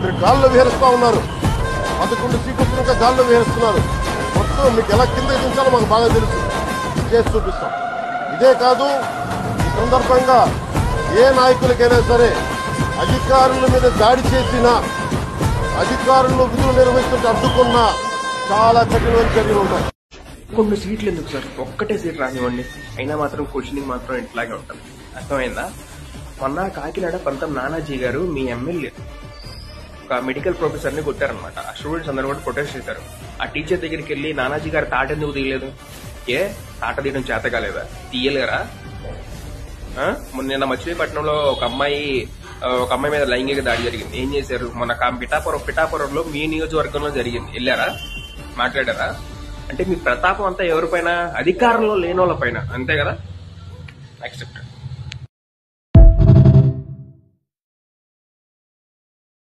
మీరు గాల్లో విహరిస్తా ఉన్నారు. 11 సీట్లు ఇంకా గాల్లో విహరిస్తున్నారు. మొత్తం మీకు ఎలా కింద దించాలో మాకు బాగా తెలుసు. చేసి చూపిస్తాం. ఇదే కాదు, ఈ సందర్భంగా ఏ నాయకులకైనా సరే అధికారుల మీద దాడి చేసినా, అధికారులు విధులు నిర్వహిస్తుంటే అడ్డుకున్నా చాలా కఠినమైన చర్యలు ఉంటాయి. కొన్ని సీట్లు ఎందుకు సార్, ఒక్కటే సీట్ రానివ్వండి, అయినా మాత్రం క్వశ్చనింగ్ మాత్రం ఇట్లాగే ఉంటుంది. అర్థమైందా? మొన్న కాకినాడ పంతం నానాజీ గారు మీ ఎమ్మెల్యే ఒక మెడికల్ ప్రొఫెసర్ ని కొట్టారనమాట. ఆ స్టూడెంట్స్ అందరూ కూడా ప్రొటెస్ట్ చేశారు. ఆ టీచర్ దగ్గరికి వెళ్లి నానాజీ గారు తాట ఎందుకు తీయలేదు? తాట తీయడం చేత కాలేదా? తీయలేరా? నిన్న మచిలీపట్నంలో ఒక అమ్మాయి మీద లైంగిక దాడి జరిగింది. ఏం చేశారు? మన పిఠాపురంలో మీ నియోజకవర్గంలో జరిగింది. వెళ్ళారా? మాట్లాడారా? అంటే మీ ప్రతాపం అంతా ఎవరిపైన? అధికారంలో లేని వాళ్ళ పైన. అంతే కదా? నెక్స్ట్